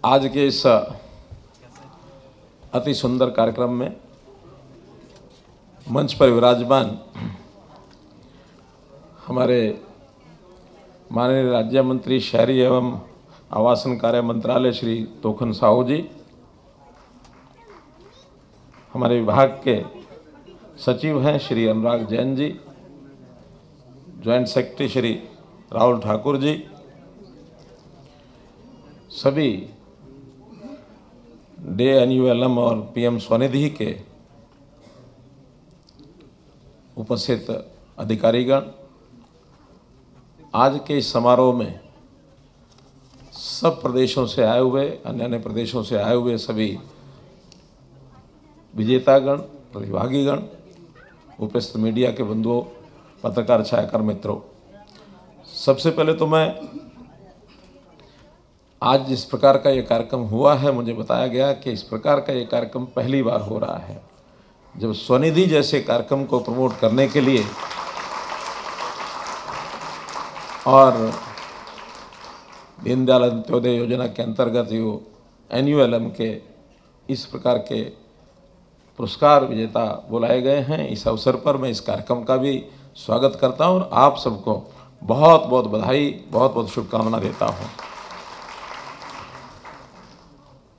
आज के इस अति सुंदर कार्यक्रम में मंच पर विराजमान हमारे माननीय राज्य मंत्री शहरी एवं आवासन कार्य मंत्रालय श्री तोखन साहू जी, हमारे विभाग के सचिव हैं श्री अनुराग जैन जी, ज्वाइंट सेक्रेटरी श्री राहुल ठाकुर जी, सभी DNULM और PM स्वनिधि के उपस्थित अधिकारीगण, आज के इस समारोह में सब प्रदेशों से आए हुए, अन्य प्रदेशों से आए हुए सभी विजेतागण, प्रतिभागीगण, उपस्थित मीडिया के बंधुओं, पत्रकार छायाकार मित्रों, सबसे पहले तो मैं आज जिस प्रकार का ये कार्यक्रम हुआ है, मुझे बताया गया कि इस प्रकार का ये कार्यक्रम पहली बार हो रहा है। जब स्वनिधि जैसे कार्यक्रम को प्रमोट करने के लिए और दीनदयाल अंत्योदय योजना के अंतर्गत जो NULM के इस प्रकार के पुरस्कार विजेता बुलाए गए हैं, इस अवसर पर मैं इस कार्यक्रम का भी स्वागत करता हूं और आप सबको बहुत बहुत बधाई, बहुत बहुत शुभकामना देता हूं।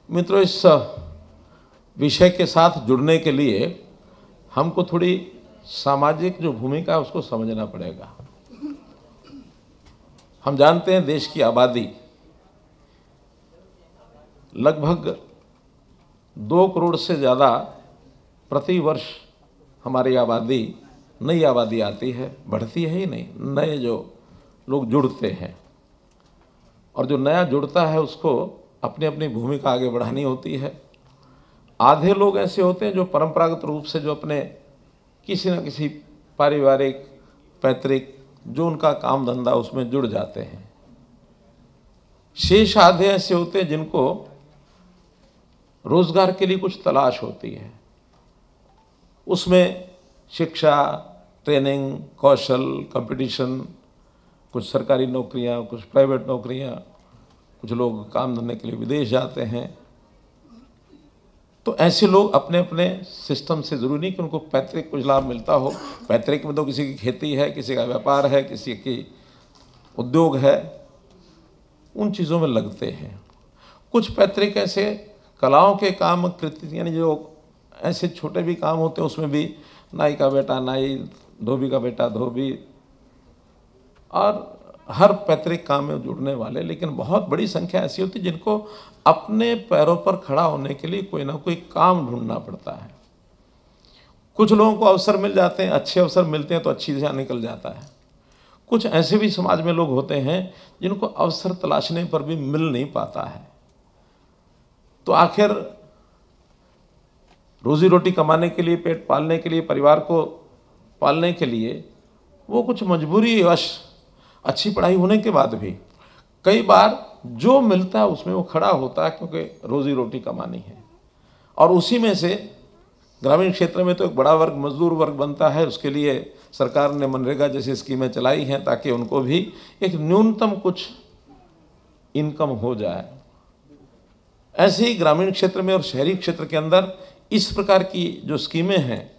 मित्रों, इस विषय के साथ जुड़ने के लिए हमको थोड़ी सामाजिक जो भूमिका है उसको समझना पड़ेगा। हम जानते हैं देश की आबादी लगभग 2 करोड़ से ज़्यादा प्रति वर्ष हमारी आबादी, नई आबादी आती है, बढ़ती है ही नहीं, नए जो लोग जुड़ते हैं और जो नया जुड़ता है उसको अपनी अपनी भूमिका आगे बढ़ानी होती है। आधे लोग ऐसे होते हैं जो परंपरागत रूप से जो अपने किसी न किसी पारिवारिक, पैतृक जो उनका काम धंधा उसमें जुड़ जाते हैं। शेष आधे ऐसे होते हैं जिनको रोजगार के लिए कुछ तलाश होती है, उसमें शिक्षा, ट्रेनिंग, कौशल, कंपटीशन, कुछ सरकारी नौकरियां, कुछ प्राइवेट नौकरियां, कुछ लोग काम धंधे के लिए विदेश जाते हैं। तो ऐसे लोग अपने अपने सिस्टम से, जरूरी नहीं कि उनको पैतृक कुछ लाभ मिलता हो, पैतृक में तो किसी की खेती है, किसी का व्यापार है, किसी की उद्योग है, उन चीज़ों में लगते हैं। कुछ पैतृक ऐसे कलाओं के काम, कृति, यानी जो ऐसे छोटे भी काम होते हैं उसमें भी नाई का बेटा नाई, धोबी का बेटा धोबी, और हर पैतृक काम में जुड़ने वाले, लेकिन बहुत बड़ी संख्या ऐसी होती है जिनको अपने पैरों पर खड़ा होने के लिए कोई ना कोई काम ढूंढना पड़ता है। कुछ लोगों को अवसर मिल जाते हैं, अच्छे अवसर मिलते हैं तो अच्छी दिशा निकल जाता है। कुछ ऐसे भी समाज में लोग होते हैं जिनको अवसर तलाशने पर भी मिल नहीं पाता है। तो आखिर रोजी रोटी कमाने के लिए, पेट पालने के लिए, परिवार को पालने के लिए वो कुछ मजबूरी वश अच्छी पढ़ाई होने के बाद भी कई बार जो मिलता है उसमें वो खड़ा होता है, क्योंकि रोजी रोटी कमानी है। और उसी में से ग्रामीण क्षेत्र में तो एक बड़ा वर्ग मजदूर वर्ग बनता है। उसके लिए सरकार ने मनरेगा जैसी स्कीमें चलाई हैं ताकि उनको भी एक न्यूनतम कुछ इनकम हो जाए। ऐसे ही ग्रामीण क्षेत्र में और शहरी क्षेत्र के अंदर इस प्रकार की जो स्कीमें हैं,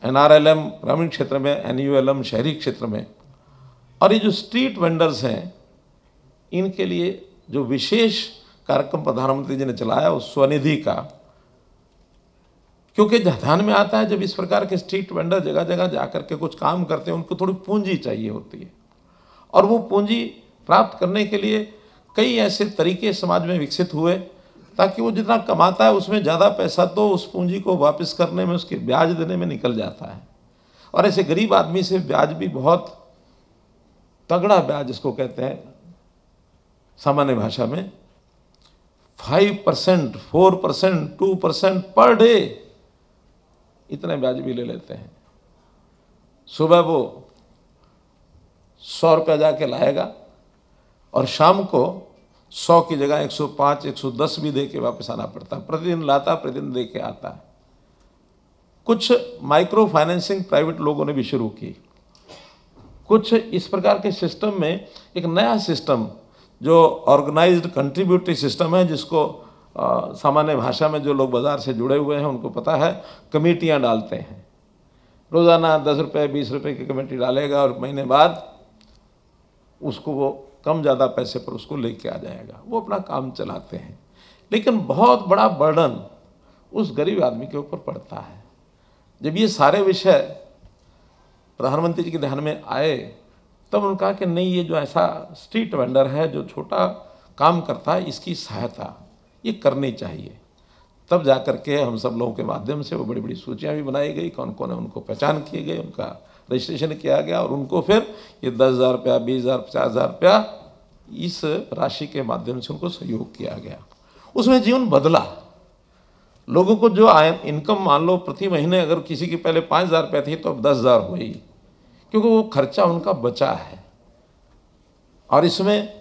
NRLM ग्रामीण क्षेत्र में, NULM शहरी क्षेत्र में, और ये जो स्ट्रीट वेंडर्स हैं, इनके लिए जो विशेष कार्यक्रम प्रधानमंत्री जी ने चलाया उस स्वनिधि का, क्योंकि ध्यान में आता है जब इस प्रकार के स्ट्रीट वेंडर जगह जगह जाकर के कुछ काम करते हैं, उनको थोड़ी पूंजी चाहिए होती है, और वो पूंजी प्राप्त करने के लिए कई ऐसे तरीके समाज में विकसित हुए ताकि वो जितना कमाता है उसमें ज़्यादा पैसा तो उस पूंजी को वापस करने में, उसके ब्याज देने में निकल जाता है। और ऐसे गरीब आदमी से ब्याज भी बहुत तगड़ा ब्याज, जिसको कहते हैं सामान्य भाषा में 5%, 4%, 2% पर डे, इतने ब्याज भी ले लेते हैं। सुबह वो 100 रुपया जाके लाएगा और शाम को 100 की जगह 105, 110 भी दे के वापस आना पड़ता है। प्रतिदिन लाता, प्रतिदिन दे के आता है। कुछ माइक्रो फाइनेंसिंग प्राइवेट लोगों ने भी शुरू की। कुछ इस प्रकार के सिस्टम में एक नया सिस्टम जो ऑर्गेनाइज्ड कंट्रीब्यूटरी सिस्टम है, जिसको सामान्य भाषा में जो लोग बाज़ार से जुड़े हुए हैं उनको पता है, कमेटियां डालते हैं। रोज़ाना 10 रुपये 20 रुपये की कमेटी डालेगा और महीने बाद उसको वो कम ज़्यादा पैसे पर उसको लेके आ जाएगा, वो अपना काम चलाते हैं। लेकिन बहुत बड़ा बर्डन उस गरीब आदमी के ऊपर पड़ता है। जब ये सारे विषय प्रधानमंत्री जी के ध्यान में आए तब उन्होंने कहा कि नहीं, ये जो ऐसा स्ट्रीट वेंडर है जो छोटा काम करता है, इसकी सहायता ये करनी चाहिए। तब जा कर के हम सब लोगों के माध्यम से वो बड़ी बड़ी सूचियाँ भी बनाई गई, कौन कौन है उनको पहचान किए गए, उनका रजिस्ट्रेशन किया गया और उनको फिर ये 10,000 रुपया 20,000 50,000 रुपया इस राशि के माध्यम से उनको सहयोग किया गया। उसमें जीवन बदला। लोगों को जो इनकम मान लो प्रति महीने अगर किसी की पहले 5,000 रुपये थी तो अब 10,000 हुई, क्योंकि वो खर्चा उनका बचा है। और इसमें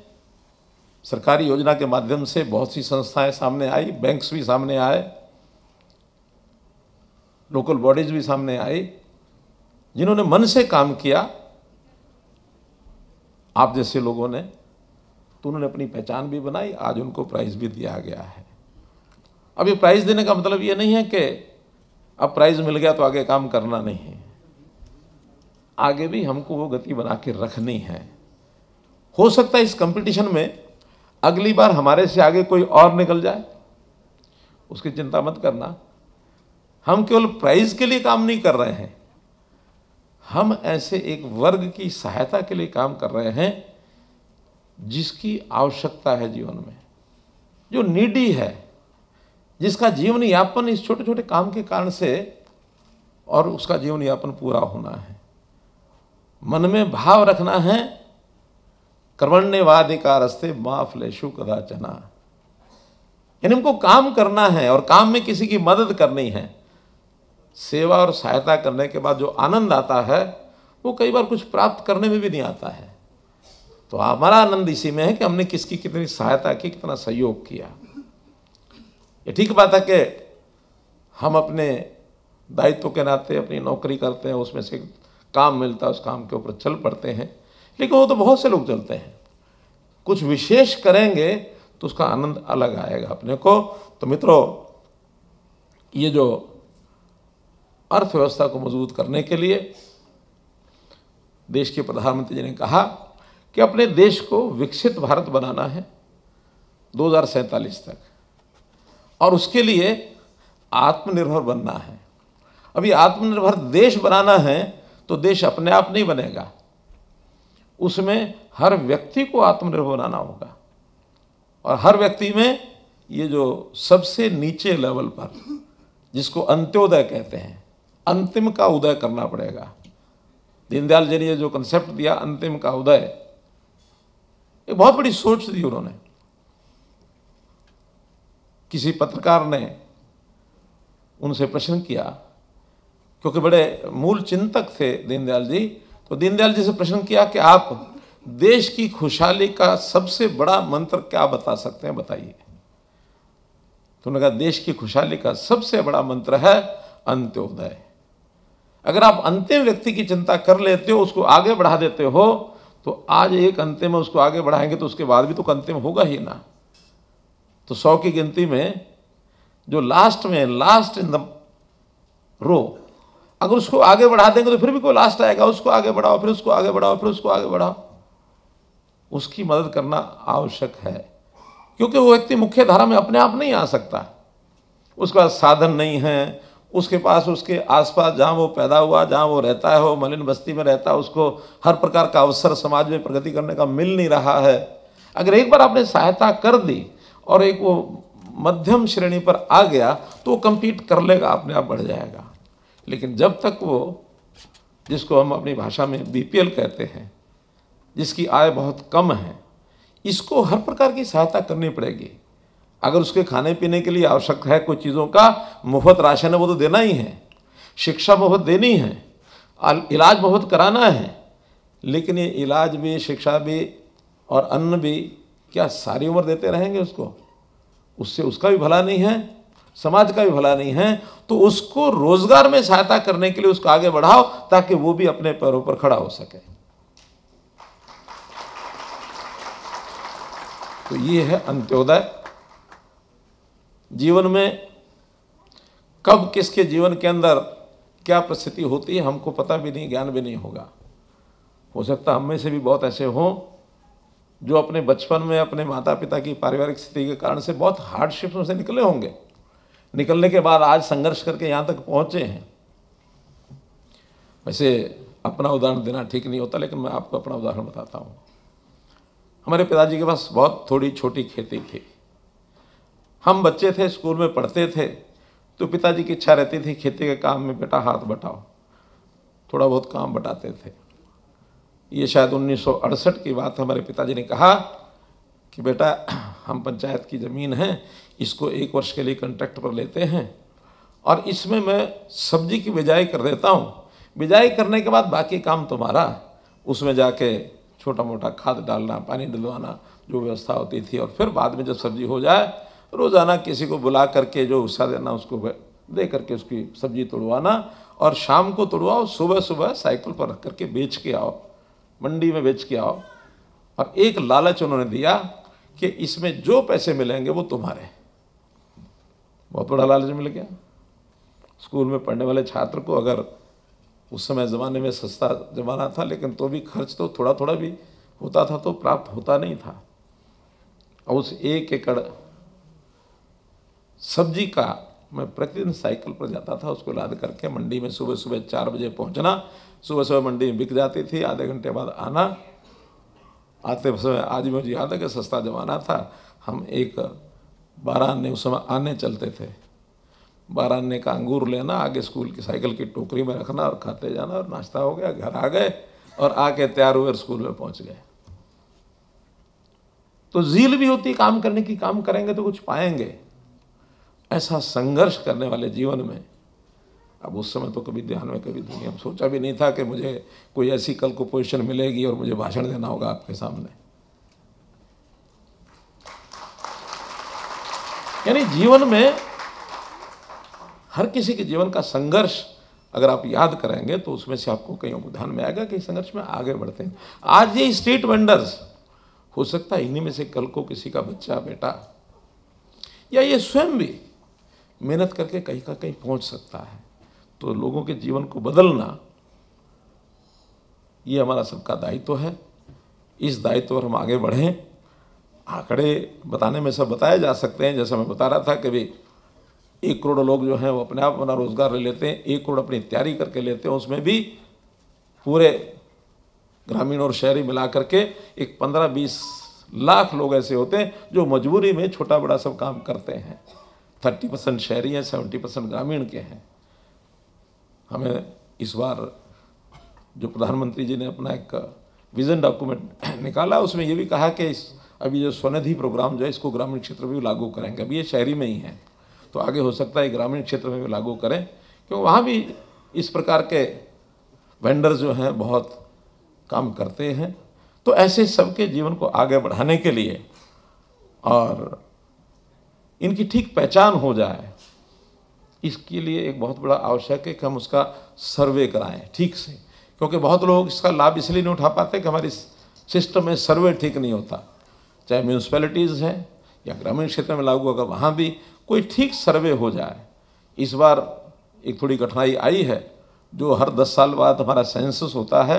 सरकारी योजना के माध्यम से बहुत सी संस्थाएं सामने आई, बैंक्स भी सामने आए, लोकल बॉडीज भी सामने आई, जिन्होंने मन से काम किया। आप जैसे लोगों ने, तो उन्होंने अपनी पहचान भी बनाई, आज उनको प्राइज भी दिया गया है। अब ये प्राइज देने का मतलब ये नहीं है कि अब प्राइज मिल गया तो आगे काम करना नहीं है, आगे भी हमको वो गति बना के रखनी है। हो सकता है इस कंपटीशन में अगली बार हमारे से आगे कोई और निकल जाए, उसकी चिंता मत करना। हम केवल प्राइज के लिए काम नहीं कर रहे हैं, हम ऐसे एक वर्ग की सहायता के लिए काम कर रहे हैं जिसकी आवश्यकता है जीवन में, जो नीडी है, जिसका जीवन यापन इस छोटे छोटे काम के कारण से और उसका जीवन यापन पूरा होना है। मन में भाव रखना है, कर्मण्येवाधिकारस्ते मा फलेषु कदाचन, यानी हमको काम करना है और काम में किसी की मदद करनी है। सेवा और सहायता करने के बाद जो आनंद आता है वो कई बार कुछ प्राप्त करने में भी नहीं आता है। तो हमारा आनंद इसी में है कि हमने किसकी कितनी सहायता की, कितना सहयोग किया। ये ठीक बात है कि हम अपने दायित्व के नाते अपनी नौकरी करते हैं, उसमें से काम मिलता है, उस काम के ऊपर चल पड़ते हैं, लेकिन वो तो बहुत से लोग चलते हैं। कुछ विशेष करेंगे तो उसका आनंद अलग आएगा अपने को। तो मित्रों, ये जो अर्थव्यवस्था को मजबूत करने के लिए देश के प्रधानमंत्री जी ने कहा कि अपने देश को विकसित भारत बनाना है 2047 तक, और उसके लिए आत्मनिर्भर बनना है। अभी आत्मनिर्भर देश बनाना है तो देश अपने आप नहीं बनेगा, उसमें हर व्यक्ति को आत्मनिर्भर बनाना होगा। और हर व्यक्ति में ये जो सबसे नीचे लेवल पर, जिसको अंत्योदय कहते हैं, अंतिम का उदय करना पड़ेगा। दीनदयाल जी ने जो कंसेप्ट दिया अंतिम का उदय, एक बहुत बड़ी सोच दी उन्होंने। किसी पत्रकार ने उनसे प्रश्न किया, क्योंकि बड़े मूल चिंतक थे दीनदयाल जी, तो दीनदयाल जी से प्रश्न किया कि आप देश की खुशहाली का सबसे बड़ा मंत्र क्या बता सकते हैं, बताइए। तो उन्होंने कहा देश की खुशहाली का सबसे बड़ा मंत्र है अंत्योदय। अगर आप अंतिम व्यक्ति की चिंता कर लेते हो, उसको आगे बढ़ा देते हो, तो आज एक अंतिम है, उसको आगे बढ़ाएंगे तो उसके बाद भी तो अंतिम होगा ही ना। तो 100 की गिनती में जो लास्ट में, लास्ट इन द रो, अगर उसको आगे बढ़ा देंगे तो फिर भी कोई लास्ट आएगा, उसको आगे बढ़ाओ, फिर उसको आगे बढ़ाओ, फिर उसको आगे बढ़ाओ। उसकी मदद करना आवश्यक है, क्योंकि वो व्यक्ति मुख्य धारा में अपने आप नहीं आ सकता, उसका साधन नहीं है, उसके पास उसके आसपास जहाँ वो पैदा हुआ, जहाँ वो रहता है, वो मलिन बस्ती में रहता है, उसको हर प्रकार का अवसर समाज में प्रगति करने का मिल नहीं रहा है। अगर एक बार आपने सहायता कर दी और एक वो मध्यम श्रेणी पर आ गया तो वो कम्पीट कर लेगा, अपने आप बढ़ जाएगा। लेकिन जब तक वो, जिसको हम अपनी भाषा में BPL कहते हैं, जिसकी आय बहुत कम है, इसको हर प्रकार की सहायता करनी पड़ेगी। अगर उसके खाने पीने के लिए आवश्यक है कोई चीज़ों का, मुफ्त राशन है वो तो देना ही है, शिक्षा मुफ्त देनी है, इलाज मुफ्त कराना है, लेकिन ये इलाज भी, शिक्षा भी और अन्न भी क्या सारी उम्र देते रहेंगे उसको? उससे उसका भी भला नहीं है, समाज का भी भला नहीं है। तो उसको रोजगार में सहायता करने के लिए उसको आगे बढ़ाओ, ताकि वो भी अपने पैरों पर खड़ा हो सके। तो ये है अंत्योदय। जीवन में कब किसके जीवन के अंदर क्या परिस्थिति होती है हमको पता भी नहीं, ज्ञान भी नहीं होगा। हो सकता हम में से भी बहुत ऐसे हों जो अपने बचपन में अपने माता पिता की पारिवारिक स्थिति के कारण से बहुत हार्डशिप्स से निकले होंगे, निकलने के बाद आज संघर्ष करके यहाँ तक पहुँचे हैं। वैसे अपना उदाहरण देना ठीक नहीं होता, लेकिन मैं आपको अपना उदाहरण बताता हूँ। हमारे पिताजी के पास बहुत थोड़ी छोटी खेती थी। हम बच्चे थे, स्कूल में पढ़ते थे, तो पिताजी की इच्छा रहती थी खेती के काम में बेटा हाथ बटाओ, थोड़ा बहुत काम बटाते थे। ये शायद 1968 की बात। हमारे पिताजी ने कहा कि बेटा हम पंचायत की ज़मीन है, इसको 1 वर्ष के लिए कॉन्ट्रैक्ट पर लेते हैं और इसमें मैं सब्जी की बिजाई कर देता हूँ। बिजाई करने के बाद बाकी काम तुम्हारा, उसमें जाके छोटा मोटा खाद डालना, पानी डलवाना, जो व्यवस्था होती थी। और फिर बाद में जब सब्जी हो जाए, रोज़ाना किसी को बुला करके जो उत्साह देना उसको दे करके उसकी सब्जी तोड़वाना, और शाम को तोड़वाओ, सुबह सुबह साइकिल पर रख करके बेच के आओ, मंडी में बेच के आओ। और एक लालच उन्होंने दिया कि इसमें जो पैसे मिलेंगे वो तुम्हारे। बहुत बड़ा लालच मिल गया। स्कूल में पढ़ने वाले छात्र को, अगर उस समय ज़माने में सस्ता ज़माना था, लेकिन तो भी खर्च तो थोड़ा थोड़ा भी होता था, तो प्राप्त होता नहीं था। और उस 1 एकड़ सब्जी का मैं प्रतिदिन साइकिल पर जाता था, उसको लाद करके मंडी में सुबह सुबह 4 बजे पहुंचना। सुबह सुबह मंडी में बिक जाती थी, आधे घंटे बाद आना। आते समय आज मुझे याद है कि सस्ता ज़माना था, हम एक 12 आने उस समय आने चलते थे, 12 आने का अंगूर लेना, आगे स्कूल की साइकिल की टोकरी में रखना और खाते जाना, और नाश्ता हो गया, घर आ गए और आके तैयार हुए स्कूल में पहुंच गए। तो ज़ील भी होती काम करने की, काम करेंगे तो कुछ पाएंगे। ऐसा संघर्ष करने वाले जीवन में, अब उस समय तो कभी ध्यान में कभी दुनिया में सोचा भी नहीं था कि मुझे कोई ऐसी कल को पोजीशन मिलेगी और मुझे भाषण देना होगा आपके सामने। यानी जीवन में हर किसी के जीवन का संघर्ष अगर आप याद करेंगे तो उसमें से आपको कहीं ध्यान में आएगा कि संघर्ष में आगे बढ़ते हैं। आज ये स्ट्रीट वेंडर्स, हो सकता है इन्हीं में से कल को किसी का बच्चा, बेटा, या ये स्वयं भी मेहनत करके कहीं का कहीं पहुंच सकता है। तो लोगों के जीवन को बदलना ये हमारा सबका दायित्व है। इस दायित्व पर हम आगे बढ़ें। आंकड़े बताने में सब बताए जा सकते हैं, जैसा मैं बता रहा था कि भी 1 करोड़ लोग जो हैं वो अपने आप अपना रोजगार ले लेते हैं, 1 करोड़ अपनी तैयारी करके लेते हैं। उसमें भी पूरे ग्रामीण और शहरी मिला करके एक 15-20 लाख लोग ऐसे होते हैं जो मजबूरी में छोटा बड़ा सब काम करते हैं। 30% शहरी हैं, 70% ग्रामीण के हैं। हमें इस बार जो प्रधानमंत्री जी ने अपना एक विजन डॉक्यूमेंट निकाला, उसमें ये भी कहा कि अभी जो स्वनिधि प्रोग्राम जो है इसको ग्रामीण क्षेत्र में भी लागू करेंगे। अभी ये शहरी में ही है, तो आगे हो सकता है ग्रामीण क्षेत्र में भी लागू करें, क्योंकि वहाँ भी इस प्रकार के वेंडर्स जो हैं बहुत काम करते हैं। तो ऐसे सबके जीवन को आगे बढ़ाने के लिए और इनकी ठीक पहचान हो जाए, इसके लिए एक बहुत बड़ा आवश्यक है कि हम उसका सर्वे कराएं ठीक से। क्योंकि बहुत लोग इसका लाभ इसलिए नहीं उठा पाते कि हमारी सिस्टम में सर्वे ठीक नहीं होता। चाहे म्यूनसिपैलिटीज़ हैं या ग्रामीण क्षेत्र में लागू, अगर वहाँ भी कोई ठीक सर्वे हो जाए। इस बार एक थोड़ी कठिनाई आई है, जो हर 10 साल बाद हमारा सेंसस होता है,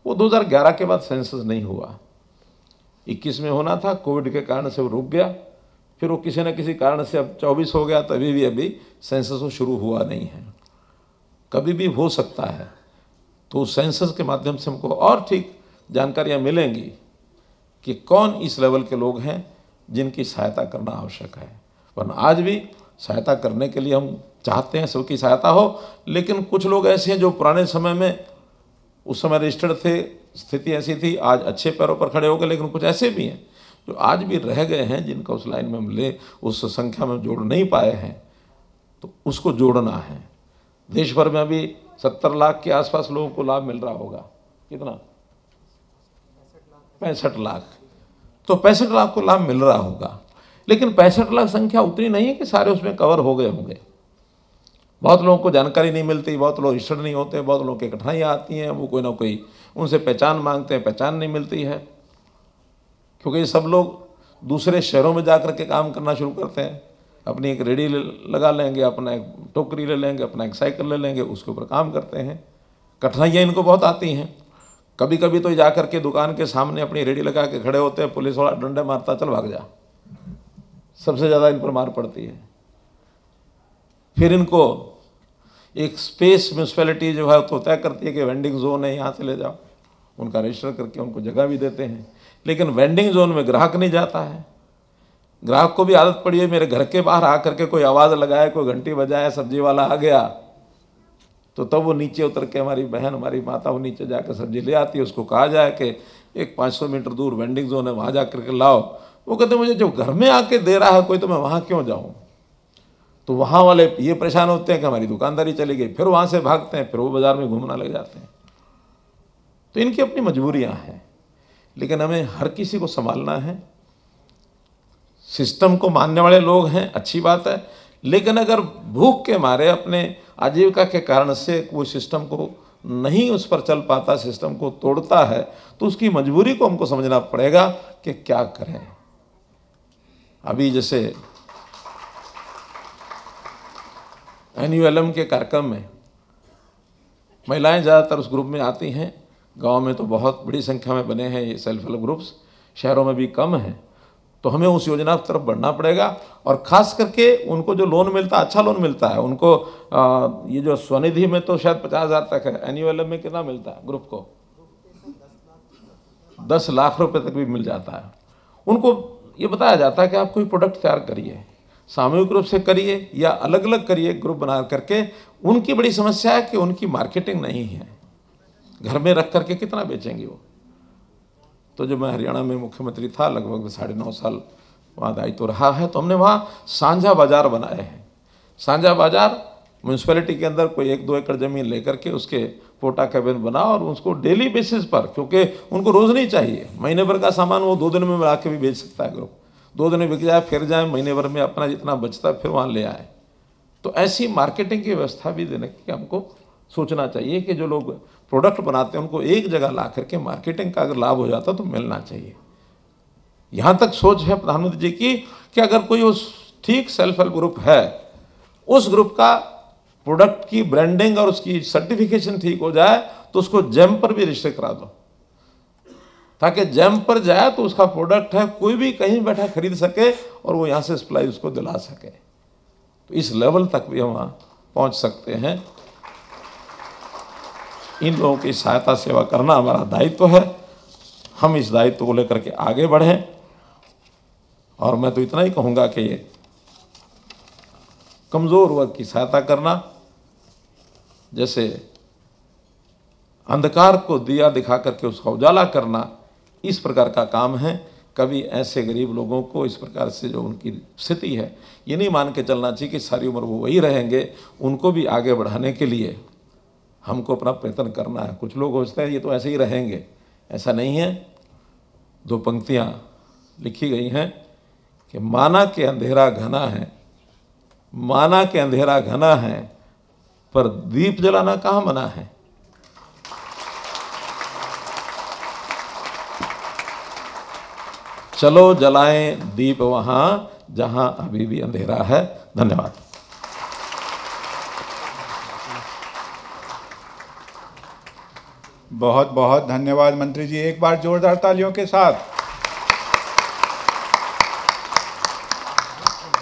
वो 2011 के बाद सेंसस नहीं हुआ। 21 में होना था, कोविड के कारण से वो रुक गया, फिर वो किसी न किसी कारण से अब 24 हो गया, तभी भी अभी सेंसस वो शुरू हुआ नहीं है। कभी भी हो सकता है, तो सेंसस के माध्यम से हमको और ठीक जानकारियाँ मिलेंगी कि कौन इस लेवल के लोग हैं जिनकी सहायता करना आवश्यक है। वरना आज भी सहायता करने के लिए हम चाहते हैं सबकी सहायता हो, लेकिन कुछ लोग ऐसे हैं जो पुराने समय में उस समय रजिस्टर्ड थे, स्थिति ऐसी थी, आज अच्छे पैरों पर खड़े हो गए। लेकिन कुछ ऐसे भी हैं जो आज भी रह गए हैं, जिनका उस लाइन में हम ले उस संख्या में जोड़ नहीं पाए हैं, तो उसको जोड़ना है। देश भर में अभी 70 लाख के आसपास लोगों को लाभ मिल रहा होगा। कितना? 65 लाख। तो 65 लाख को लाभ मिल रहा होगा, लेकिन 65 लाख संख्या उतनी नहीं है कि सारे उसमें कवर हो गए होंगे। बहुत लोगों को जानकारी नहीं मिलती, बहुत लोग रजिस्टर्ड नहीं होते, बहुत लोगों की कठिनाइयाँ आती हैं, वो कोई ना कोई उनसे पहचान मांगते हैं, पहचान नहीं मिलती है। क्योंकि ये सब लोग दूसरे शहरों में जा कर के काम करना शुरू करते हैं। अपनी एक रेडी लगा लेंगे, अपना एक टोकरी ले लेंगे, अपना एक साइकिल ले लेंगे, उसके ऊपर काम करते हैं। कठिनाइयाँ इनको बहुत आती हैं। कभी कभी तो जा कर के दुकान के सामने अपनी रेडी लगा के खड़े होते हैं, पुलिस वाला डंडे मारता, चल भाग जा। सबसे ज़्यादा इन पर मार पड़ती है। फिर इनको एक स्पेस म्यूनसिपैलिटी जो है तो तय करती है कि वेंडिंग जोन है, यहाँ से ले जाओ, उनका रजिस्टर करके उनको जगह भी देते हैं। लेकिन वेंडिंग जोन में ग्राहक नहीं जाता है। ग्राहक को भी आदत पड़ी है, मेरे घर के बाहर आकर के कोई आवाज़ लगाए, कोई घंटी बजाए, सब्जी वाला आ गया तो तब वो नीचे उतर के, हमारी बहन, हमारी माता, वो नीचे जाकर सब्जी ले आती है। उसको कहा जाए कि एक 500 मीटर दूर वेंडिंग जोन है, वहाँ जा कर के लाओ। वो कहते मुझे जो घर में आके दे रहा है कोई, तो मैं वहाँ क्यों जाऊँ। तो वहाँ वाले ये परेशान होते हैं कि हमारी दुकानदारी चली गई, फिर वहाँ से भागते हैं, फिर वो बाज़ार में घूमना लग जाते हैं। तो इनकी अपनी मजबूरियाँ हैं, लेकिन हमें हर किसी को संभालना है। सिस्टम को मानने वाले लोग हैं, अच्छी बात है, लेकिन अगर भूख के मारे अपने आजीविका के कारण से वो सिस्टम को नहीं उस पर चल पाता, सिस्टम को तोड़ता है, तो उसकी मजबूरी को हमको समझना पड़ेगा कि क्या करें। अभी जैसे NULM के कार्यक्रम में महिलाएं ज़्यादातर उस ग्रुप में आती हैं। गांव में तो बहुत बड़ी संख्या में बने हैं ये सेल्फ हेल्प ग्रुप्स, शहरों में भी कम हैं। तो हमें उस योजना की तरफ बढ़ना पड़ेगा, और ख़ास करके उनको जो लोन मिलता है, अच्छा लोन मिलता है उनको। ये जो स्वनिधि में तो शायद 50,000 तक है, NULM में कितना मिलता है ग्रुप को? 10 लाख रुपए तक भी मिल जाता है। उनको ये बताया जाता है कि आप कोई प्रोडक्ट तैयार करिए, सामूहिक रूप से करिए या अलग अलग करिए, ग्रुप बना करके। उनकी बड़ी समस्या है कि उनकी मार्केटिंग नहीं है, घर में रख करके कितना बेचेंगे वो। तो जब मैं हरियाणा में मुख्यमंत्री था, लगभग 9.5 साल वहाँ दायित्व रहा है, तो हमने वहाँ साझा बाज़ार बनाए हैं। साझा बाज़ार म्यूनसिपैलिटी के अंदर कोई 1-2 एकड़ ज़मीन लेकर के उसके पोटा कैबिन बना, और उसको डेली बेसिस पर, क्योंकि उनको रोज़ नहीं चाहिए, महीने भर का सामान वो 2 दिन में ला के भी बेच सकता है ग्रुप। 2 दिन में बिक जाए, फिर जाए, महीने भर में अपना जितना बचता है फिर वहाँ ले आए। तो ऐसी मार्केटिंग की व्यवस्था भी देने की हमको सोचना चाहिए कि जो लोग प्रोडक्ट बनाते हैं उनको एक जगह ला करके मार्केटिंग का अगर लाभ हो जाता तो मिलना चाहिए। यहाँ तक सोच है प्रधानमंत्री जी की कि अगर कोई उस ठीक सेल्फ हेल्प ग्रुप है, उस ग्रुप का प्रोडक्ट की ब्रांडिंग और उसकी सर्टिफिकेशन ठीक हो जाए तो उसको जेम पर भी रजिस्टर करा दो, ताकि जेम पर जाए तो उसका प्रोडक्ट है, कोई भी कहीं बैठा खरीद सके और वो यहाँ से सप्लाई उसको दिला सके। तो इस लेवल तक भी हम वहाँ पहुँच सकते हैं। इन लोगों की सहायता सेवा करना हमारा दायित्व है। हम इस दायित्व को लेकर के आगे बढ़ें, और मैं तो इतना ही कहूँगा कि ये कमज़ोर वर्ग की सहायता करना, जैसे अंधकार को दिया दिखा करके उसका उजाला करना, इस प्रकार का काम है। कभी ऐसे गरीब लोगों को इस प्रकार से जो उनकी स्थिति है, ये नहीं मान के चलना चाहिए कि सारी उम्र वो वही रहेंगे। उनको भी आगे बढ़ाने के लिए हमको अपना प्रयत्न करना है। कुछ लोग सोचते हैं ये तो ऐसे ही रहेंगे, ऐसा नहीं है। 2 पंक्तियाँ लिखी गई हैं कि माना कि अंधेरा घना है, माना कि अंधेरा घना है, पर दीप जलाना कहाँ मना है। चलो जलाएं दीप वहाँ जहाँ अभी भी अंधेरा है। धन्यवाद। बहुत बहुत धन्यवाद मंत्री जी। एक बार जोरदार तालियों के साथ